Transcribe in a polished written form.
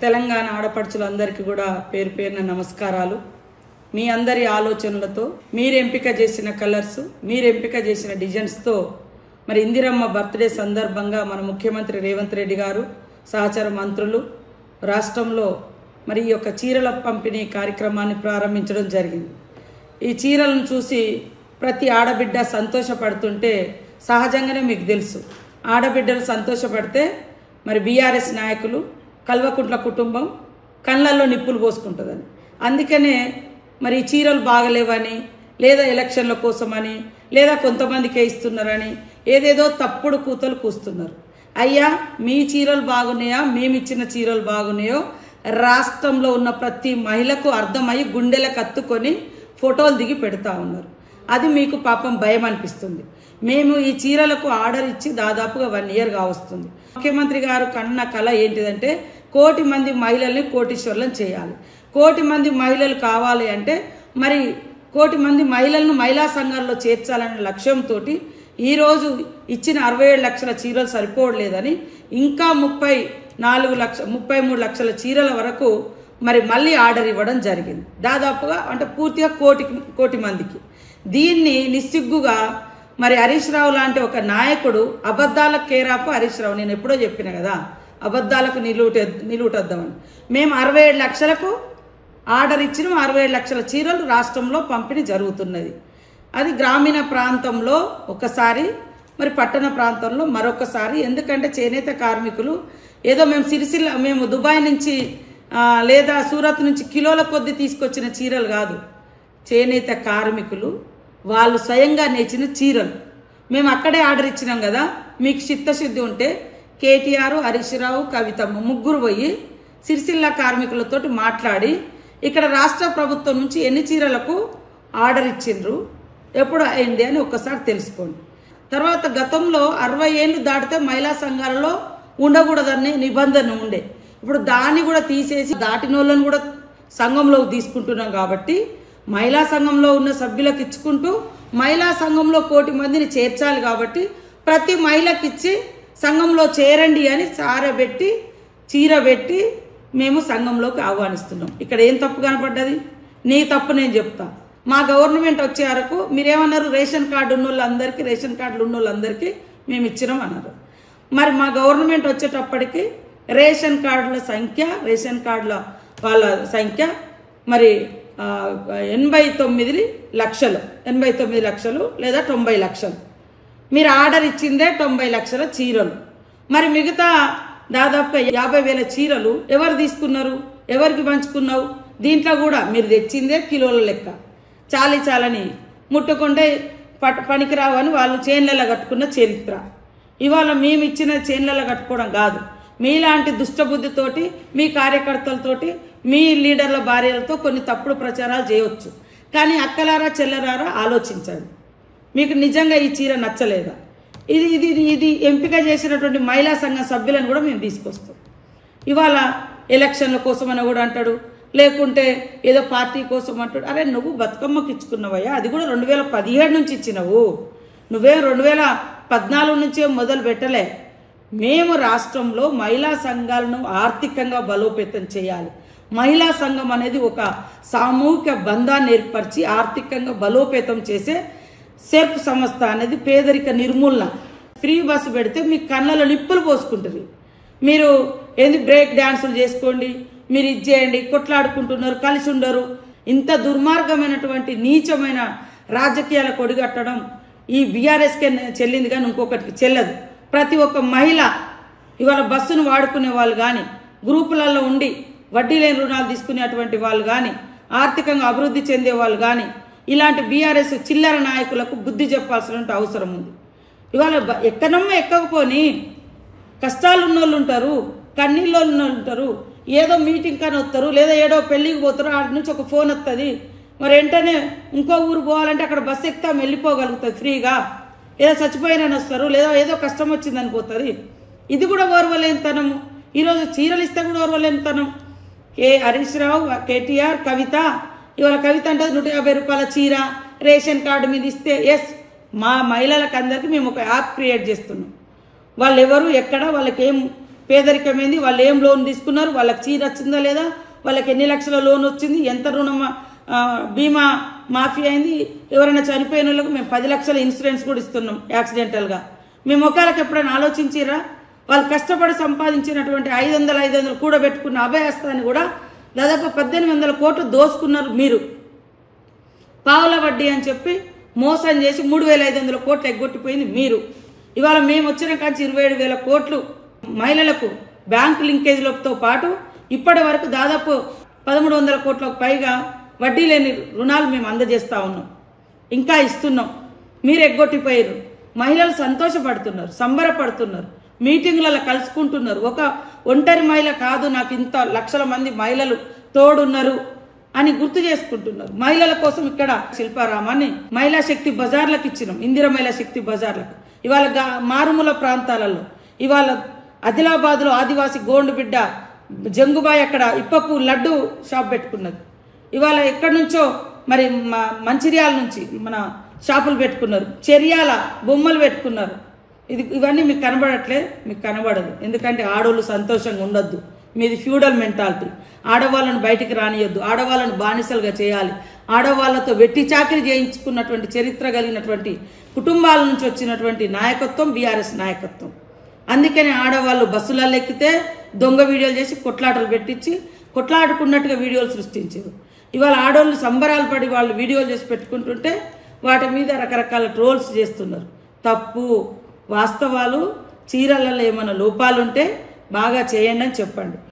తెలంగాణ ఆడపడుచులందరికీ కూడా పేరు పేరున నమస్కారాలు. మీ అందరి ఆలోచనలతో మీరు ఎంపిక చేసిన కలర్స్, మీరు ఎంపిక చేసిన డిజైన్స్తో మరి ఇందిరమ్మ బర్త్డే సందర్భంగా మన ముఖ్యమంత్రి రేవంత్ రెడ్డి గారు సహచర మంత్రులు రాష్ట్రంలో మరి ఈ యొక్క చీరల పంపిణీ కార్యక్రమాన్ని ప్రారంభించడం జరిగింది. ఈ చీరలను చూసి ప్రతి ఆడబిడ్డ సంతోషపడుతుంటే సహజంగానే మీకు తెలుసు, ఆడబిడ్డలు సంతోషపడితే మరి బీఆర్ఎస్ నాయకులు కల్వకుంట్ల కుటుంబం కళ్ళల్లో నిప్పులు పోసుకుంటుందని, అందుకనే మరి ఈ చీరలు బాగలేవని, లేదా ఎలక్షన్ల కోసమని, లేదా కొంతమందికే ఇస్తున్నారని ఏదేదో తప్పుడు కూతలు కూస్తున్నారు. అయ్యా, మీ చీరలు బాగున్నాయా, మేమిచ్చిన చీరలు బాగున్నాయో రాష్ట్రంలో ఉన్న ప్రతి మహిళకు అర్థమయ్యి గుండెలకు కత్తుకొని ఫోటోలు దిగి పెడతా ఉన్నారు. అది మీకు పాపం భయం అనిపిస్తుంది. మేము ఈ చీరలకు ఆర్డర్ ఇచ్చి దాదాపుగా 1 year కావస్తుంది. ముఖ్యమంత్రి గారు కన్న కళ ఏంటిదంటే 1 కోటి మంది మహిళల్ని కోటీశ్వర్లను చేయాలి. 1 కోటి మంది మహిళలు కావాలి అంటే మరి 1 కోటి మంది మహిళలను మహిళా సంఘాల్లో చేర్చాలనే లక్ష్యంతో ఈరోజు ఇచ్చిన 67 లక్షల చీరలు సరిపోవట్లేదని ఇంకా 33 లక్షల చీరల వరకు మరి మళ్ళీ ఆర్డర్ ఇవ్వడం జరిగింది. దాదాపుగా అంటే పూర్తిగా 1 కోటి మందికి. దీన్ని నిస్సిగ్గుగా మరి హరీష్ రావు లాంటి ఒక నాయకుడు, అబద్ధాల కేరాఫ్ హరీష్ రావు, నేను ఎప్పుడో చెప్పిన కదా, అబద్ధాలకు నిలువుటద్దామని. మేము 67 లక్షలకు ఆర్డర్ ఇచ్చినాం. 67 లక్షల చీరలు రాష్ట్రంలో పంపిణీ జరుగుతున్నది. అది గ్రామీణ ప్రాంతంలో ఒకసారి, మరి పట్టణ ప్రాంతంలో మరొకసారి. ఎందుకంటే చేనేత కార్మికులు ఏదో మేము దుబాయ్ నుంచి లేదా సూరత్ నుంచి కిలోల కొద్దీ తీసుకొచ్చిన చీరలు కాదు. చేనేత కార్మికులు వాళ్ళు స్వయంగా నేర్చిన చీరలు మేము అక్కడే ఆర్డర్ ఇచ్చినాం కదా. మీకు చిత్తశుద్ధి ఉంటే కేటీఆర్, హరీష్ రావు, కవితమ్మ ముగ్గురు పోయి సిరిసిల్ల కార్మికులతో మాట్లాడి ఇక్కడ రాష్ట్ర ప్రభుత్వం నుంచి ఎన్ని చీరలకు ఆర్డర్ ఇచ్చిండ్రు, ఎప్పుడు అయింది అని ఒక్కసారి తెలుసుకోండి. తర్వాత గతంలో 60 ఏళ్ళు దాటితే మహిళా సంఘాలలో ఉండకూడదనే నిబంధన ఉండే. ఇప్పుడు దాన్ని కూడా తీసేసి దాటిన వాళ్ళని కూడా సంఘంలోకి తీసుకుంటున్నాం. కాబట్టి మహిళా సంఘంలో ఉన్న సభ్యులకు ఇచ్చుకుంటూ మహిళా సంఘంలో 1 కోటి మందిని చేర్చాలి. కాబట్టి ప్రతి మహిళకి ఇచ్చి సంఘంలో చేరండి అని సారబెట్టి చీర పెట్టి మేము సంఘంలోకి ఆహ్వానిస్తున్నాం. ఇక్కడ ఏం తప్పు కనపడ్డది? నీ తప్పు నేను చెప్తా. మా గవర్నమెంట్ వచ్చే వరకు మీరేమన్నారు, రేషన్ కార్డు ఉన్న వాళ్ళందరికీ, రేషన్ కార్డులు ఉన్న వాళ్ళందరికీ మేము ఇచ్చినాం అన్నారు. మరి మా గవర్నమెంట్ వచ్చేటప్పటికి రేషన్ కార్డుల సంఖ్య, రేషన్ కార్డుల వాళ్ళ సంఖ్య మరి 89 లక్షలు, 89 లక్షలు లేదా 90 లక్షలు. మీరు ఆర్డర్ ఇచ్చిందే 90 లక్షల చీరలు. మరి మిగతా దాదాపుగా 50,000 చీరలు ఎవరు తీసుకున్నారు, ఎవరికి పంచుకున్నావు? దీంట్లో కూడా మీరు తెచ్చిందే కిలోల లెక్క, చాలని ముట్టుకుంటే పనికిరావు అని వాళ్ళు చేన్లలో కట్టుకున్న చరిత్ర. ఇవాళ మేము ఇచ్చిన చేన్లలో కట్టుకోవడం కాదు. మీలాంటి దుష్టబుద్ధితోటి, మీ కార్యకర్తలతోటి, మీ లీడర్ల భార్యలతో కొన్ని తప్పుడు ప్రచారాలు చేయవచ్చు. కానీ అక్కలారా చెల్లరారా ఆలోచించండి. మీకు నిజంగా ఈ చీర నచ్చలేదా? ఇది ఎంపిక చేసినటువంటి మహిళా సంఘ సభ్యులను కూడా మేము తీసుకొస్తాం. ఇవాళ ఎలక్షన్ల కోసమని కూడా అంటాడు, లేకుంటే ఏదో పార్టీ కోసం అంటాడు. అరే, నువ్వు బతుకమ్మకి ఇచ్చుకున్నావయ్యా, అది కూడా 2017 నుంచి ఇచ్చినావు. నువ్వేం 2014 నుంచే మొదలు పెట్టలే. మేము రాష్ట్రంలో మహిళా సంఘాలను ఆర్థికంగా బలోపేతం చేయాలి. మహిళా సంఘం అనేది ఒక సామూహిక బంధాన్ని ఏర్పరిచి ఆర్థికంగా బలోపేతం చేసే సెర్ప్ సంస్థ అనేది పేదరిక నిర్మూలన. ఫ్రీ బస్సు పెడితే మీ కళ్ళలో నిప్పులు పోసుకుంటుంది. మీరు ఏంది బ్రేక్ డ్యాన్సులు చేసుకోండి, మీరు ఇది చేయండి, కొట్లాడుకుంటున్నారు, కలిసి ఉండరు. ఇంత దుర్మార్గమైనటువంటి నీచమైన రాజకీయాలకు ఒడిగట్టడం ఈ బీఆర్ఎస్కే చెల్లింది, కానీ ఇంకొకటికి చెల్లదు. ప్రతి ఒక్క మహిళ ఇవాళ బస్సును వాడుకునే వాళ్ళు కానీ, గ్రూపులలో ఉండి వడ్డీ లేని రుణాలు తీసుకునేటువంటి వాళ్ళు కానీ, ఆర్థికంగా అభివృద్ధి చెందే వాళ్ళు కానీ, ఇలాంటి బీఆర్ఎస్ చిల్లర నాయకులకు బుద్ధి చెప్పాల్సిన అవసరం ఉంది. ఇవాళ ఎక్కకపోని కష్టాలు ఉన్నోళ్ళు ఉంటారు, కన్నీళ్ళు ఉన్నోళ్ళు ఉంటారు. ఏదో మీటింగ్ కానీ వస్తారు, లేదా ఏదో పెళ్ళికి పోతారు, ఆడి నుంచి ఒక ఫోన్ వస్తుంది. మరి వెంటనే ఇంకో ఊరు పోవాలంటే అక్కడ బస్సు ఎక్కితే వెళ్ళిపోగలుగుతుంది ఫ్రీగా. ఏదో చచ్చిపోయినా వస్తారు, లేదా ఏదో కష్టం వచ్చిందని పోతుంది. ఇది కూడా ఓర్వలేనితనము. ఈరోజు చీరలు ఇస్తే కూడా ఓర్వలేనితనం. హరీష్ రావు, కేటీఆర్, కవిత. ఇవాళ కవిత అంటే 150 రూపాయల చీర రేషన్ కార్డు మీద ఇస్తే ఎస్, మా మహిళలకు అందరికీ మేము ఒక యాప్ క్రియేట్ చేస్తున్నాం. వాళ్ళు ఎవరు, ఎక్కడ, వాళ్ళకి ఏం పేదరికమైంది, వాళ్ళు ఏం లోన్ తీసుకున్నారు, వాళ్ళకి చీర వచ్చిందా లేదా, వాళ్ళకి ఎన్ని లక్షల లోన్ వచ్చింది, ఎంత రుణం బీమా మాఫీ అయింది, ఎవరైనా చనిపోయిన వాళ్ళకు మేము 10 లక్షల ఇన్సూరెన్స్ కూడా ఇస్తున్నాం యాక్సిడెంటల్గా. మీ ముఖాలకు ఎప్పుడైనా ఆలోచించిరా? వాళ్ళు కష్టపడి సంపాదించినటువంటి 500 కూడబెట్టుకున్న అభయహస్తాన్ని కూడా దాదాపు 1800 కోట్లు దోసుకున్నారు మీరు. పావుల వడ్డీ అని చెప్పి మోసం చేసి 3500 కోట్లు ఎగ్గొట్టిపోయింది మీరు. ఇవాళ మేము వచ్చిన కాంచి 27,000 కోట్లు మహిళలకు బ్యాంకు లింకేజ్లతో పాటు ఇప్పటి వరకు దాదాపు 1300 కోట్లకు పైగా వడ్డీ లేని రుణాలు మేము అందజేస్తూ ఉన్నాం, ఇంకా ఇస్తున్నాం. మీరు ఎగ్గొట్టిపోయారు. మహిళలు సంతోషపడుతున్నారు, సంబరపడుతున్నారు, మీటింగులలో కలుసుకుంటున్నారు. ఒక ఒంటరి మహిళ కాదు, నాకు ఇంత లక్షల మంది మహిళలు తోడున్నారు అని గుర్తు చేసుకుంటున్నారు. మహిళల కోసం ఇక్కడ శిల్పారామాన్ని మహిళా శక్తి బజార్లకు ఇచ్చినాం, ఇందిర మహిళా శక్తి బజార్లకు. ఇవాళ మారుమూల ప్రాంతాలలో, ఇవాళ ఆదిలాబాద్లో ఆదివాసి గోండు బిడ్డ జంగుబాయ్ అక్కడ ఇప్పపు లడ్డు షాప్ పెట్టుకున్నది. ఇవాళ ఎక్కడి నుంచో మరి మంచిర్యాల నుంచి మన షాపులు పెట్టుకున్నారు, చెర్యాల బొమ్మలు పెట్టుకున్నారు. ఇవన్నీ మీకు కనబడట్లేదు, మీకు కనబడదు. ఎందుకంటే ఆడవాళ్ళు సంతోషంగా ఉండొద్దు. మీది ఫ్యూడల్ మెంటాలిటీ. ఆడవాళ్ళను బయటికి రానియొద్దు, ఆడవాళ్ళను బానిసలుగా చేయాలి. ఆడవాళ్లతో వెట్టి చాకిరి చేయించుకున్నటువంటి చరిత్ర కలిగినటువంటి కుటుంబాల నుంచి వచ్చినటువంటి నాయకత్వం బీఆర్ఎస్ నాయకత్వం. అందుకని ఆడవాళ్ళు బస్సులలో ఎక్కితే దొంగ వీడియోలు చేసి కొట్లాటలు పెట్టించి కొట్లాడుకున్నట్టుగా వీడియోలు సృష్టించారు. ఇవాళ ఆడవాళ్ళు సంబరాలు పడి వాళ్ళు వీడియోలు చేసి పెట్టుకుంటుంటే వాటి మీద రకరకాల ట్రోల్స్ చేస్తున్నారు. తప్పు. వాస్తవాలు, చీరలలో ఏమైనా లోపాలుంటే బాగా చేయండి అని చెప్పండి.